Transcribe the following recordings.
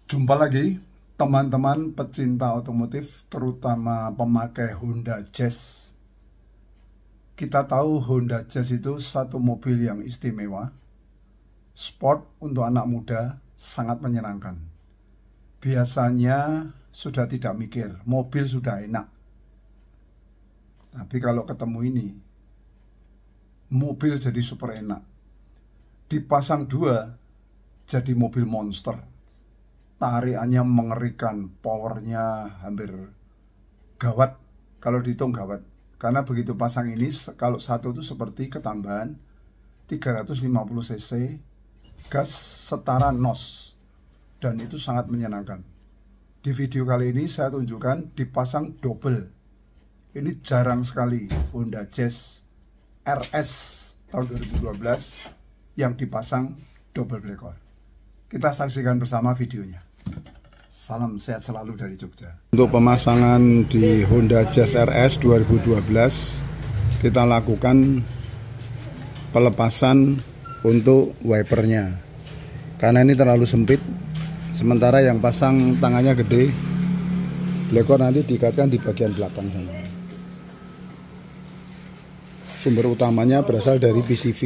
Jumpa lagi teman-teman pecinta otomotif, terutama pemakai Honda Jazz. Kita tahu Honda Jazz itu satu mobil yang istimewa, sport untuk anak muda, sangat menyenangkan. Biasanya sudah tidak mikir, mobil sudah enak. Tapi kalau ketemu ini, mobil jadi super enak. Dipasang dua, jadi mobil monster. Tarikannya mengerikan, powernya hampir gawat, kalau dihitung gawat. Karena begitu pasang ini, kalau satu itu seperti ketambahan 350 cc, gas setara NOS, dan itu sangat menyenangkan. Di video kali ini saya tunjukkan dipasang double. Ini jarang sekali Honda Jazz RS tahun 2012 yang dipasang double blackcore. Kita saksikan bersama videonya. Salam sehat selalu dari Jogja. Untuk pemasangan di Honda Jazz RS 2012, kita lakukan pelepasan untuk wipernya. Karena ini terlalu sempit, sementara yang pasang tangannya gede, blackcore nanti diikatkan di bagian belakang sana. Sumber utamanya berasal dari PCV.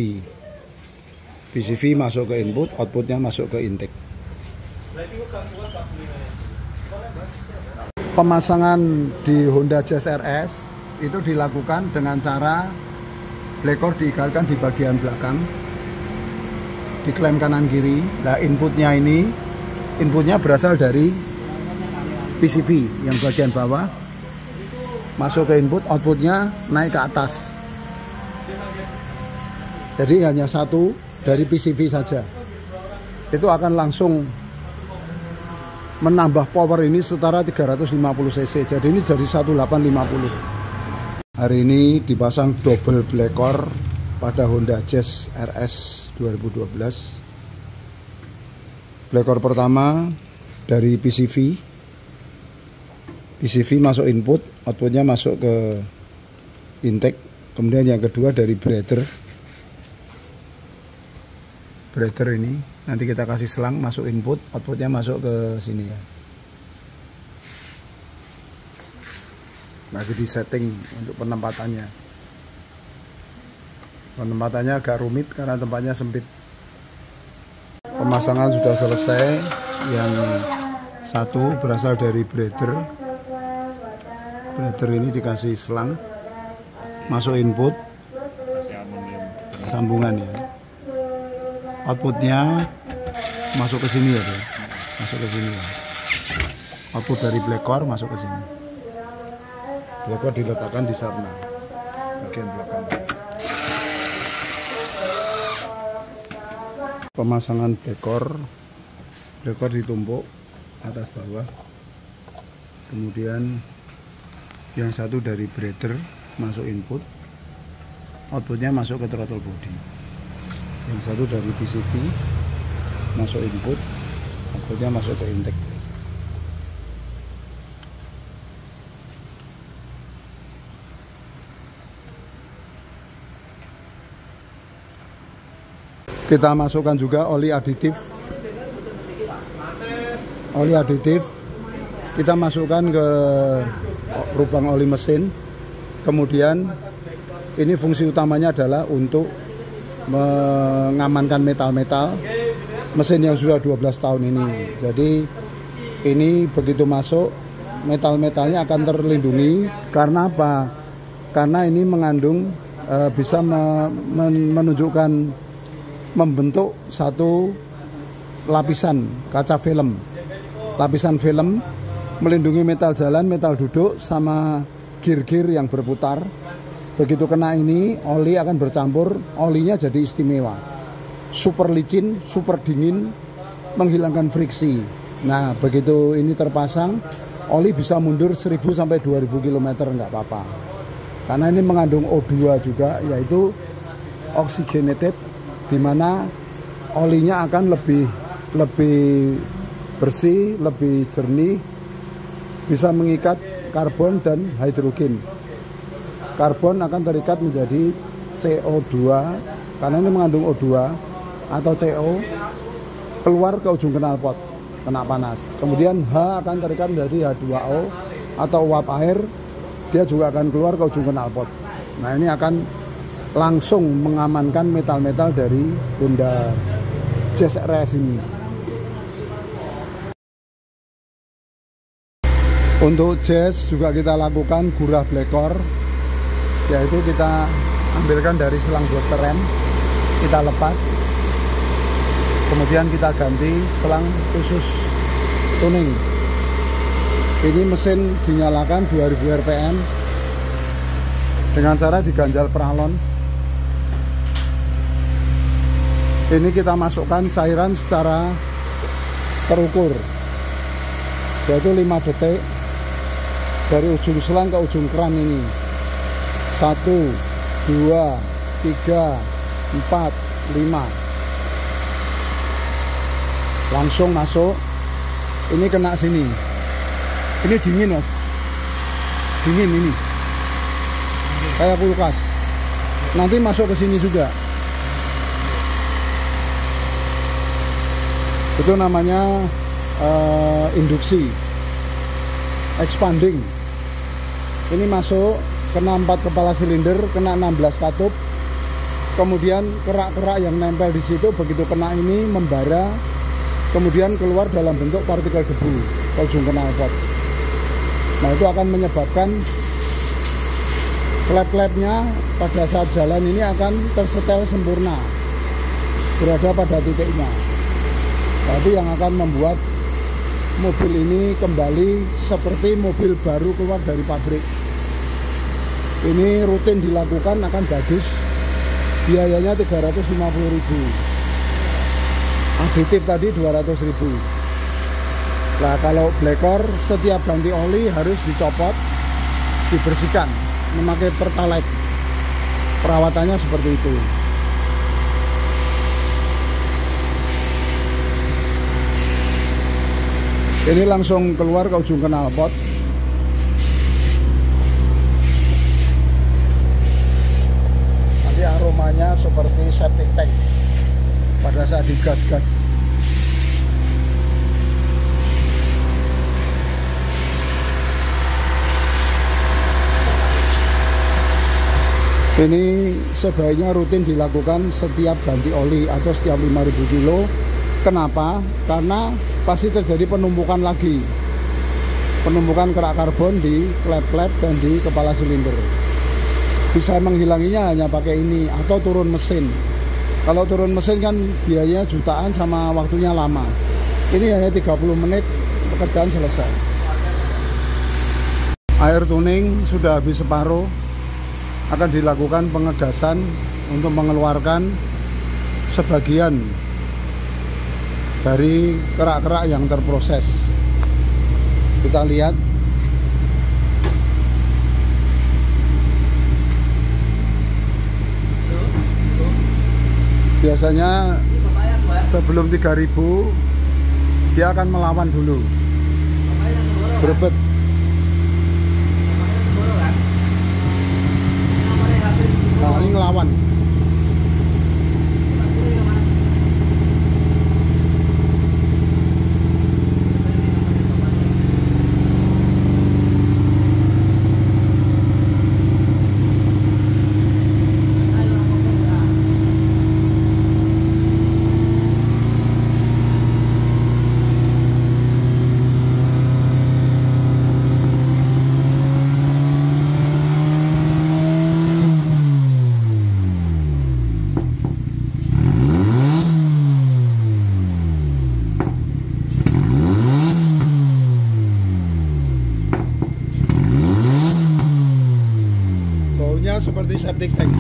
PCV masuk ke input, outputnya masuk ke intake. Pemasangan di Honda Jazz RS itu dilakukan dengan cara blackcore diikatkan di bagian belakang, diklem kanan kiri. Nah, inputnya berasal dari PCV yang bagian bawah, masuk ke input, outputnya naik ke atas. Jadi hanya satu dari PCV saja. Itu akan langsung menambah power ini setara 350 cc. Jadi ini jadi 1850. Hari ini dipasang double blackcore pada Honda Jazz RS 2012. Blackcore pertama dari PCV. PCV masuk input, outputnya masuk ke intake. Kemudian yang kedua dari breather. Breather ini nanti kita kasih selang masuk input, outputnya masuk ke sini ya. Lagi di setting untuk penempatannya. Penempatannya agak rumit karena tempatnya sempit. Pemasangan sudah selesai. Yang satu berasal dari breather. Breather ini dikasih selang masuk input, sambungan ya. Outputnya masuk ke sini ya, masuk ke sini ya. Output dari blackcore masuk ke sini. Blackcore diletakkan di sarna bagian belakang. Pemasangan blackcore ditumpuk atas bawah. Kemudian yang satu dari breather masuk input, outputnya masuk ke throttle body. Yang satu dari PCV masuk input, outputnya masuk ke intake. Kita masukkan juga oli aditif. Oli aditif kita masukkan ke lubang oli mesin. Kemudian ini fungsi utamanya adalah untuk mengamankan metal-metal mesin yang sudah 12 tahun ini. Jadi ini begitu masuk, metal-metalnya akan terlindungi. Karena apa? Karena ini mengandung bisa menunjukkan membentuk satu lapisan kaca film. Lapisan film melindungi metal jalan, metal duduk, sama gear-gear yang berputar. Begitu kena ini, oli akan bercampur, olinya jadi istimewa. Super licin, super dingin, menghilangkan friksi. Nah, begitu ini terpasang, oli bisa mundur 1000 sampai 2000 km nggak apa-apa. Karena ini mengandung O2 juga, yaitu oxygenated, di mana olinya akan lebih bersih, lebih jernih, bisa mengikat karbon dan hidrogen. Karbon akan terikat menjadi CO2 karena ini mengandung O2 atau CO, keluar ke ujung knalpot. kena panas. Kemudian H akan terekam dari H2O atau uap air, dia juga akan keluar ke ujung knalpot. Nah, ini akan langsung mengamankan metal-metal dari Honda Jazz RS ini. Untuk Jazz juga kita lakukan gurah blekor, yaitu kita ambilkan dari selang booster rem, kita lepas, kemudian kita ganti selang khusus tuning. Ini mesin dinyalakan 2000 rpm dengan cara diganjal pralon. Ini kita masukkan cairan secara terukur, yaitu 5 detik dari ujung selang ke ujung keran ini. 1, 2, 3, 4, 5. Langsung masuk. Ini kena sini. Ini dingin, Mas. Dingin ini. Kayak kulkas. Nanti masuk ke sini juga. Itu namanya induksi. Expanding. Ini masuk, kena 4 kepala silinder, kena 16 katup. Kemudian kerak-kerak yang nempel di situ begitu kena ini membara, kemudian keluar dalam bentuk partikel debu ke ujung knalpot. Nah, itu akan menyebabkan klep-klepnya pada saat jalan ini akan tersetel sempurna, berada pada titiknya. Tapi yang akan membuat mobil ini kembali seperti mobil baru keluar dari pabrik. Ini rutin dilakukan, akan bagus. Biayanya 350.000. Aditif tadi 200.000. Nah, kalau blekor setiap ganti oli harus dicopot, dibersihkan memakai pertalite. Perawatannya seperti itu. Ini langsung keluar ke ujung knalpot. Nanti aromanya seperti septic tank pada saat digas-gas. Ini sebaiknya rutin dilakukan setiap ganti oli atau setiap 5.000 kilo. Kenapa? Karena pasti terjadi penumpukan lagi, penumpukan kerak karbon di klep-klep dan di kepala silinder. Bisa menghilanginya hanya pakai ini atau turun mesin. Kalau turun mesin kan biayanya jutaan sama waktunya lama. Ini hanya 30 menit pekerjaan selesai. Air tuning sudah habis separuh. Akan dilakukan pengegasan untuk mengeluarkan sebagian dari kerak-kerak yang terproses. Kita lihat. Biasanya sebelum 3000 dia akan melawan dulu, berebet. Nah, ini ngelawan. Seperti septic tank.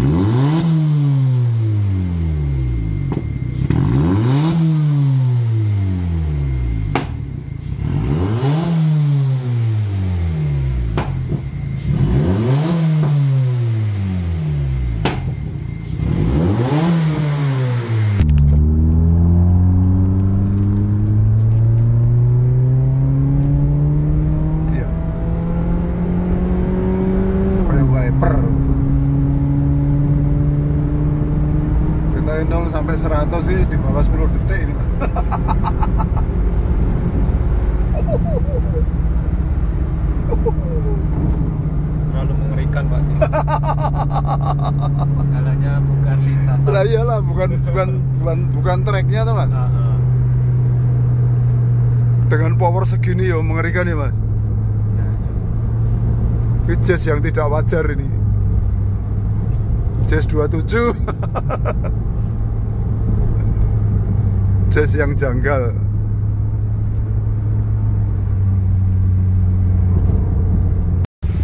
Dari 0 sampai 100 sih di bawah 10 detik ini. Terlalu mengerikan Pak. Jalannya bukan lintasan. Lah iyalah, bukan treknya teman. Dengan power segini ya mengerikan ya Mas. Ini jazz yang tidak wajar ini. Jazz 27. Jazz yang janggal.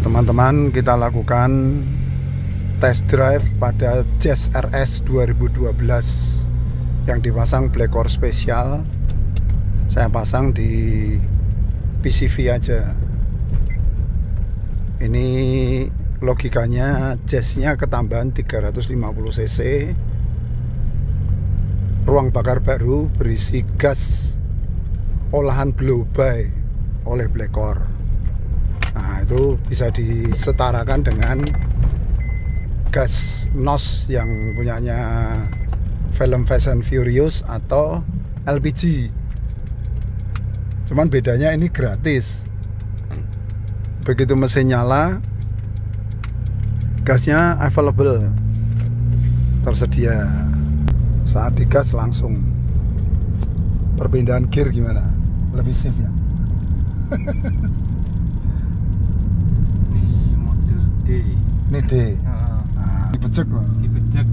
Teman-teman, kita lakukan test drive pada Jazz RS 2012 yang dipasang Blackcore spesial. Saya pasang di PCV aja. Ini logikanya jazznya ketambahan 350 cc, ruang bakar baru berisi gas olahan blow by oleh Blackcore. Nah, itu bisa disetarakan dengan gas NOS yang punyanya film Fast and Furious atau LPG. Cuman bedanya ini gratis. Begitu mesin nyala, gasnya available, tersedia. Saat digas langsung. Perpindahan gear gimana? Lebih safe ya? Ini model D. Ini D. Nah, dibejek loh. Dibejek.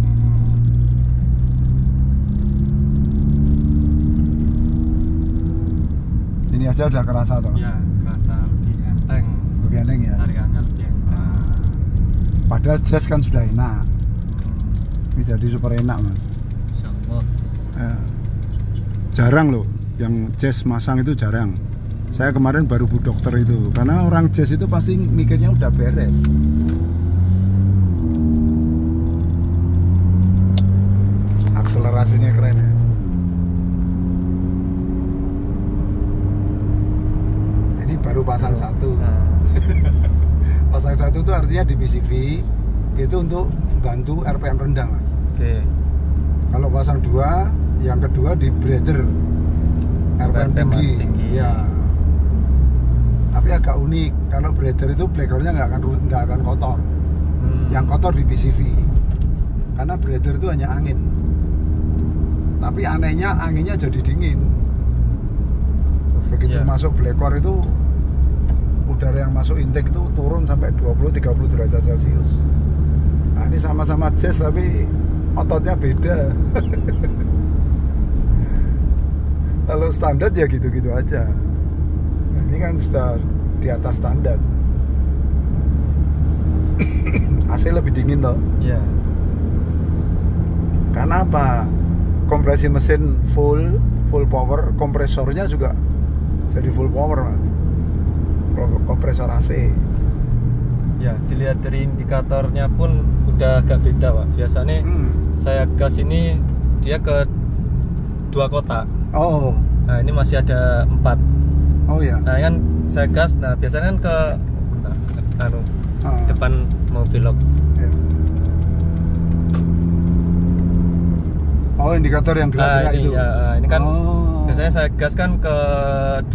Ini aja udah kerasa toh? Ya, kerasa lebih enteng. Lebih enteng ya? Tarikannya lebih enteng. Nah, padahal jazz kan sudah enak. Ini jadi super enak Mas. Insyaallah. Jarang loh yang jazz masang itu jarang. Saya kemarin baru Bu Dokter itu, karena orang jazz itu pasti mikirnya udah beres. Akselerasinya keren ya. Ini baru pasang satu. Pasang satu itu artinya di PCV itu untuk bantu RPM rendah Mas. Oke. Kalau pasang dua, yang kedua di breather RPM tinggi. Ya. Tapi agak unik, kalau breather itu Blackcore-nya nggak akan kotor. Yang kotor di PCV. Karena breather itu hanya angin. Tapi anehnya anginnya jadi dingin. Begitu masuk Blackcore itu udara yang masuk intake itu turun sampai 20-30 derajat Celcius. Nah, ini sama-sama jazz tapi ototnya beda. Kalau standar ya gitu-gitu aja. Nah, ini kan sudah di atas standar. AC lebih dingin toh? Iya. Karena apa? Kompresi mesin full power, kompresornya juga jadi full power Mas. Kompresor AC. Ya, dilihat dari indikatornya pun udah agak beda Pak. Biasanya saya gas ini dia ke 2 kotak. Oh. Nah, ini masih ada 4. Oh ya. Nah, kan saya gas, nah biasanya kan ke depan mau belok. Ya. Oh, indikator yang gerak-gerak ini, itu. Ya, ini kan biasanya saya gas kan ke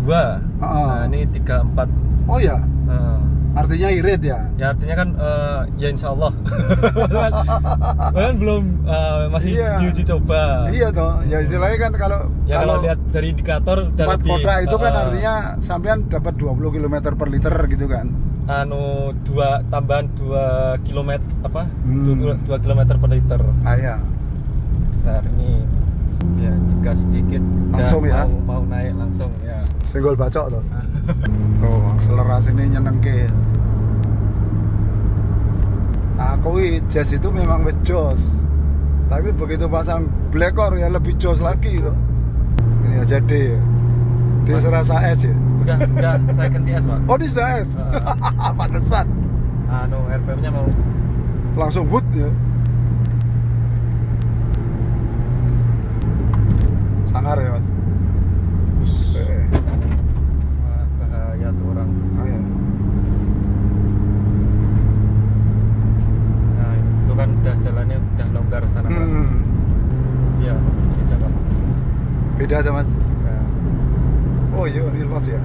2. Nah, ini 3, 4. Oh ya. Artinya irit ya? Ya artinya kan ya insya Allah. Kan belum masih diuji coba. Iya toh. Ya istilahnya kan kalau lihat dari indikator udah 4 lebih. kotak itu kan artinya sampean dapat 20 km per liter gitu kan? Tambahan 2 km apa? 2 km per liter. Ah ya. Bentar, ini ya digas sedikit langsung ya? Mau naik langsung ya. Senggol bacok toh. Oh, akselerasi ini nyenengke. Aku jazz itu memang wis jos. Tapi begitu pasang Blackcore ya lebih jos lagi loh. Ini aja D. D serasa S ya. Udah saya ganti S, Pak. Oh, ini sudah S. Pantesan. RPM-nya mau langsung wood ya. Sangar ya, Mas. Wah, bahaya tuh orang. Oh, ya. Nah, itu kan udah jalannya udah longgar sana, Pak. Iya, beda, Pak. Beda aja, Mas. Nah. Oh iya, ini luas ya.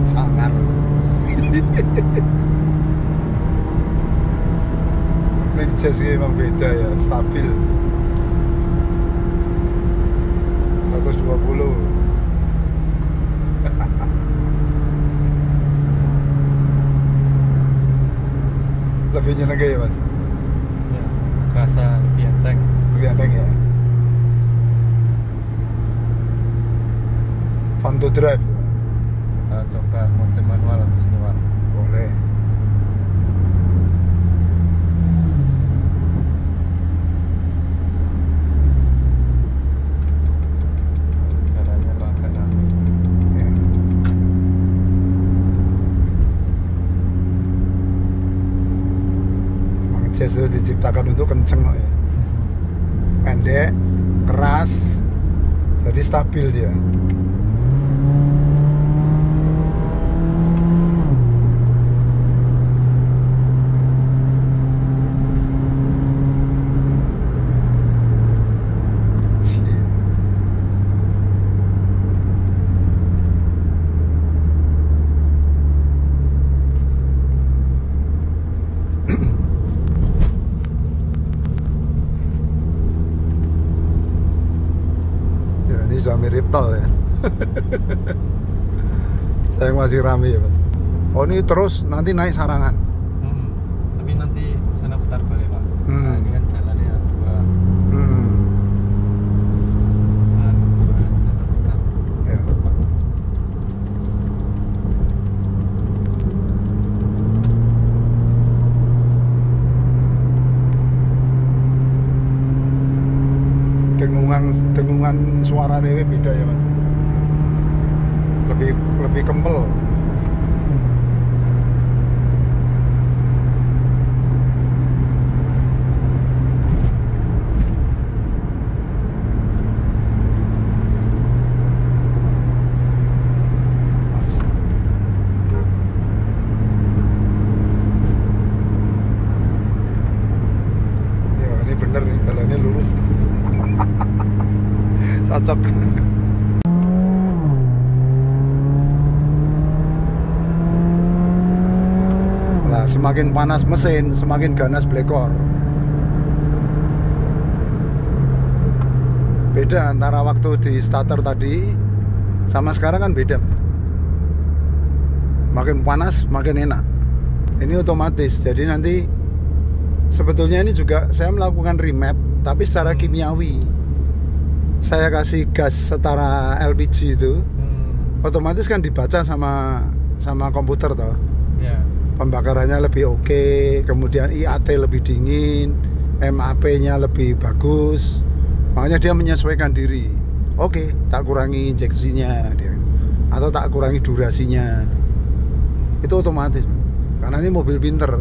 sangar. Ning Jazz ini emang beda ya, stabil 120. Lebih nyeneng ya mas? Ya, kerasa lebih enteng. Lebih enteng ya? Fun to drive. Kita coba mode manual di sini, Pak. Boleh. Jalannya kok agak rame. Ya. Emang Jazz itu diciptakan untuk kenceng kok ya. Pendek, keras, jadi stabil dia. Sudah mirip tol ya. Sayang masih rame ya mas. Oh ini terus nanti naik Sarangan. Tapi nanti sana putar balik Pak. Nah, ini kan jalannya dua. Dua jalur putar. Ya. Dengungan suara dewe beda ya mas, lebih kempel. Ya ini bener nih, jalannya lurus. Cocok. Nah, semakin panas mesin, semakin ganas blekor. Beda antara waktu di starter tadi sama sekarang kan beda. Makin panas, makin enak. Ini otomatis, jadi nanti sebetulnya ini juga saya melakukan remap, tapi secara kimiawi. Saya kasih gas setara LPG itu, otomatis kan dibaca sama komputer toh. Yeah. Pembakarannya lebih oke, kemudian IAT lebih dingin, MAP-nya lebih bagus. Makanya dia menyesuaikan diri. Oke, tak kurangi injeksinya dia, atau tak kurangi durasinya. Itu otomatis, karena ini mobil pinter.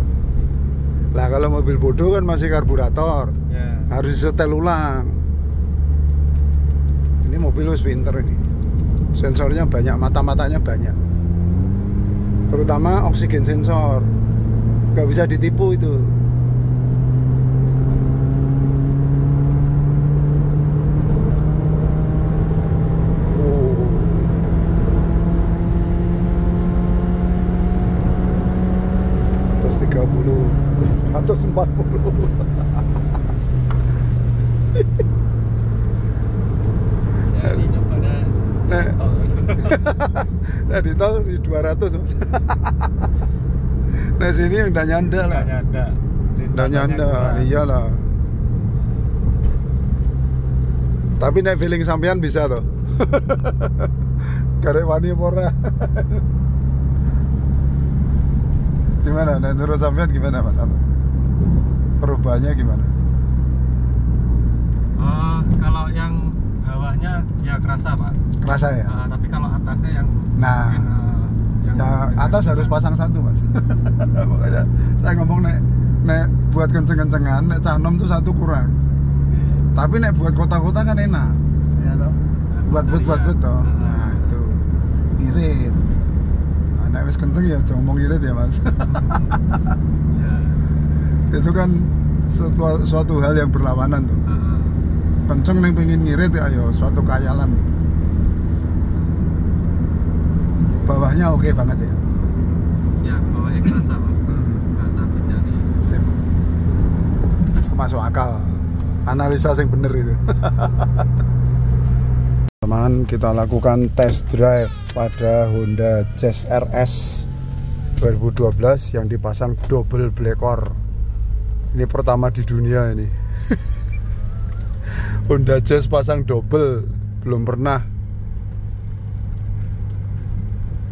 Lah kalau mobil bodoh kan masih karburator, harus disetel ulang. Ini mobil wis pinter ini, sensornya banyak, mata-matanya banyak, terutama oksigen sensor, nggak bisa ditipu itu. Oh, 130, 140. Ini nyobanya tol. Nah di tol di 200 mas. Nah sini udah nyanda lah. Udah nyanda, iyalah. Tapi naik feeling sampean bisa loh. Karek wani pora. Gimana? Naik turun sampean gimana mas? Perubahannya gimana? Kalau yang bawahnya ya kerasa Pak. Kerasa ya? Tapi kalau atasnya yang nah mungkin, yang ya atas harus pasang satu mas. Makanya saya ngomong nek buat kenceng-kencengan nek canom tuh satu kurang. Tapi nek buat kota-kota kan enak ya toh, buat toh. Nah itu ngirit. Nah, nek wis kenceng ya jangan ngomong ngirit ya mas. Itu kan suatu hal yang berlawanan tuh. Kenceng nih pengen ngirit ya, ayo suatu kayalan. bawahnya oke banget ya. Ya, bawahnya kerasa Pak. Kerasa bedanya. Sip. Masuk akal. Analisa yang bener itu. Teman, kita lakukan test drive pada Honda Jazz RS 2012 yang dipasang double black core. Ini pertama di dunia ini. Honda Jazz pasang double, belum pernah.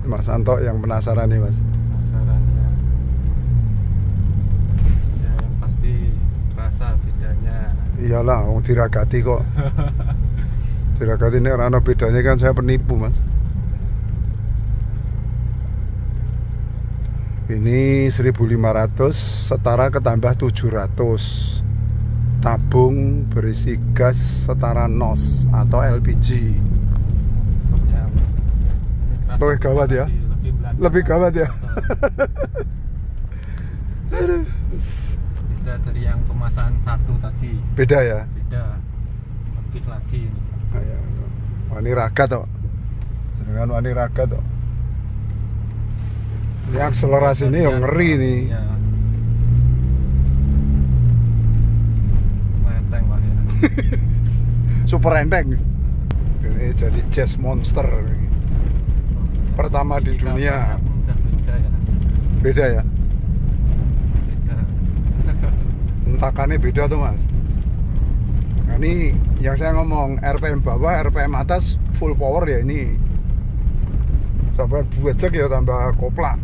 Mas Anto yang penasaran nih Mas. Penasaran ya. Ya, yang pasti rasa bedanya. Iyalah, wong diragati kok. Diragati ini orang bedanya kan, saya penipu Mas. Ini 1.500 setara ketambah 700. Tabung berisi gas setara NOS atau LPG. Ya, Lebih gawat ya? Lebih gawat ya? Beda dari yang kemasan satu tadi. Beda ya? Beda. Lebih lagi ini. Wani raga toh. Sedangkan wani raga toh. Ini akselerasi ini yang ngeri nih. Ya. Enteng Pak ya. Super enteng. Ini jadi Jazz Monster. Pertama di dunia. Beda ya. Beda ya? Beda. Entakannya beda tuh Mas. Nah, ini yang saya ngomong RPM bawah, RPM atas full power ya ini. Tambah 2 cek ya, tambah kopla.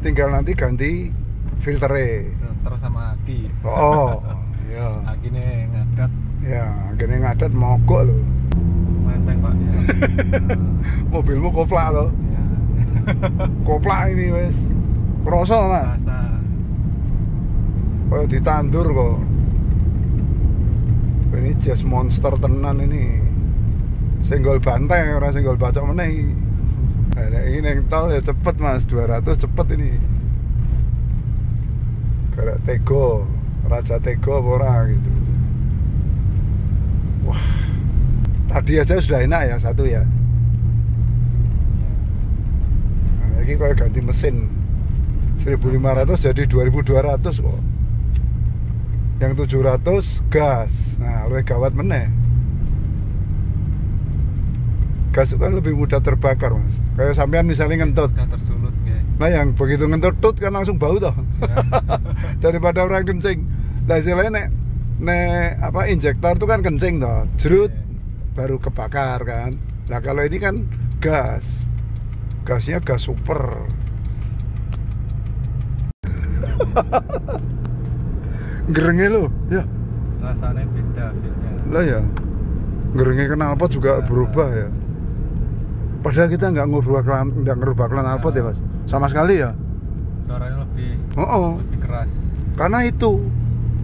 Tinggal nanti ganti filternya. Filter sama aki. Oh, iya. Akinya ngadat. Ya, akhirnya ngadat mogok loh. Enteng Pak ya. Mobilmu kopla loh. Ya. Kopla ini wes. Kroso Mas. Rasa. Kayak ditandur kok. Ini Jazz Monster tenan ini. Senggol bantai, orang senggol bacok meneh. Nah, ini yang tol ya cepet Mas, 200 cepet ini. Kayak Tego, Raja Tego apa ora gitu. Wah. Tadi aja sudah enak ya satu ya. Nah, ini kayak ganti mesin. 1.500 jadi 2.200 kok. Yang 700 gas. Nah, lebih gawat meneh. Gas itu kan lebih mudah terbakar Mas. Kayak sampean misalnya ngentut. Udah tersulut ya. Nah, yang begitu ngentut tut kan langsung bau toh. Ya. Daripada orang kencing. Lah istilahnya nek apa injektor itu kan kencing toh. Jerut baru kebakar kan. Nah, kalau ini kan gas. Gasnya gas super. Gerengnya lo, ya. Rasanya beda feelnya. Lah ya. Gerengnya knalpot juga berubah ya. Padahal kita nggak ngerubah knalpot ya Mas. Sama sekali ya. Suaranya lebih lebih keras. Karena itu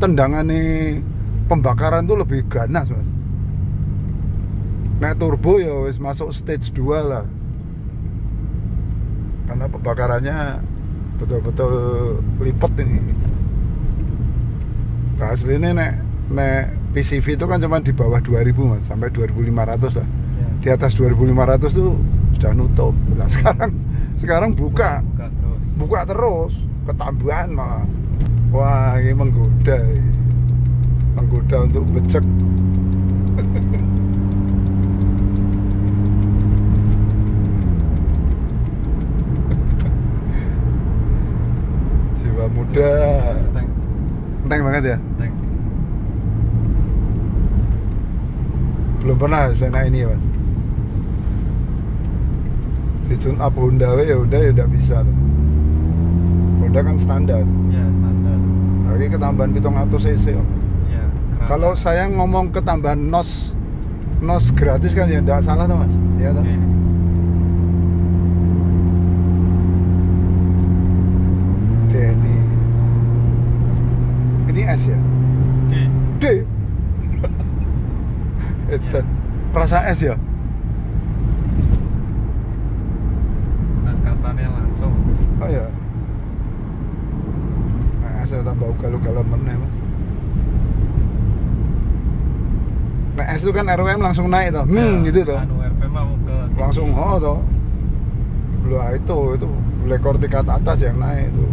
tendangannya pembakaran tuh lebih ganas Mas. Nah turbo ya wis masuk stage 2 lah. Karena pembakarannya betul-betul lipat ini. Nah, aslinya nek PCV itu kan cuma di bawah 2000 Mas, sampai 2500 lah. Ya. Di atas 2500 tuh sudah nutup. Nah, sekarang buka terus, ketambahan malah. Wah, ini menggoda untuk becek. Jiwa muda. Enteng banget ya? Enteng. Belum pernah saya naik ini ya Mas. Di tune up Honda ya udah bisa tuh. Honda kan standar. Ya standar. Lagi ketambahan 700 cc. Ya. Kalau saya ngomong ketambahan NOS gratis kan ya enggak salah tuh Mas. Iya toh? Denny. Ini S ya? D. Itu rasa S ya? Angkatannya langsung. Oh ya. Nah, S tambah ugal-ugalan meneh Mas. Nah, S itu kan RPM langsung naik toh. Gitu toh. Anu RPM mau ke Langsung toh. Lah itu lekor tingkat atas yang naik itu.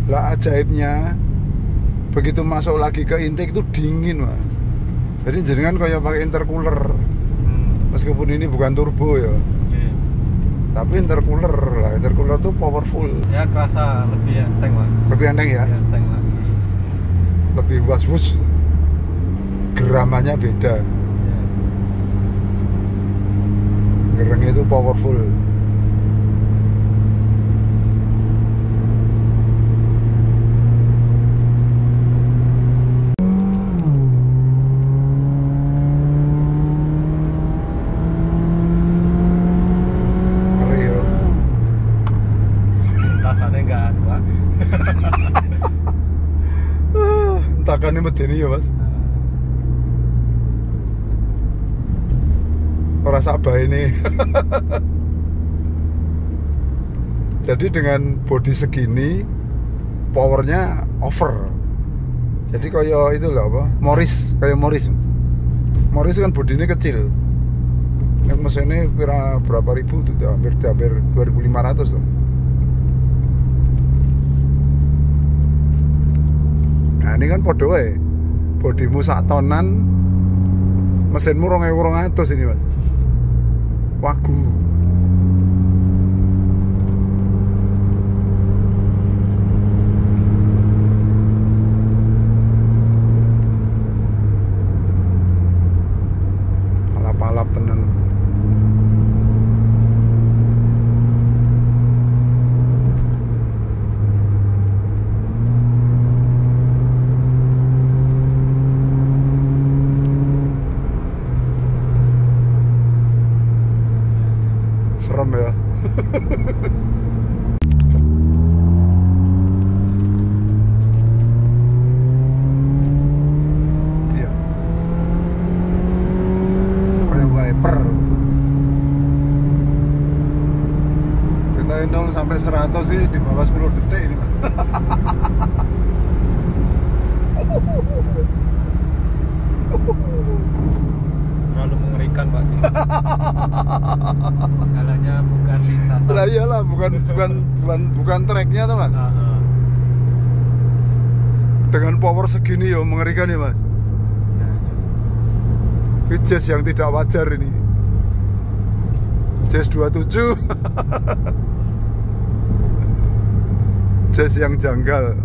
Lah ajaibnya begitu masuk lagi ke intake itu dingin mas. Jadi jenengan kayak pakai intercooler. Meskipun ini bukan turbo ya. Tapi intercooler lah, intercooler tuh powerful. Ya kerasa lebih enteng mas. Lebih enteng ya? Lebih enteng lagi. Lebih was-was. Geramannya beda. Gerengnya itu powerful. Entakan ini medeni ya mas. Orang sabah ini. Jadi dengan bodi segini powernya over. Jadi kayak itu lah apa? Morris, kayak Morris. Morris kan bodinya kecil. Yang mesinnya kira berapa ribu tuh? Hampir 2.500 tuh. Nah ini kan podo wae. Bodimu sak tonan, mesinmu 2.200 ini mas. Wagu. Alap-alap tenan. Serem ya. Iya. Kayak wiper. Kita 0 sampai 100 sih di bawah 10 detik ini, Pak. Terlalu mengerikan Pak. Jalannya bukan lintasan. Lah iyalah, bukan treknya tuh mas. Dengan power segini ya mengerikan ya mas. Ini jazz yang tidak wajar ini. Jazz 27. Jazz yang janggal.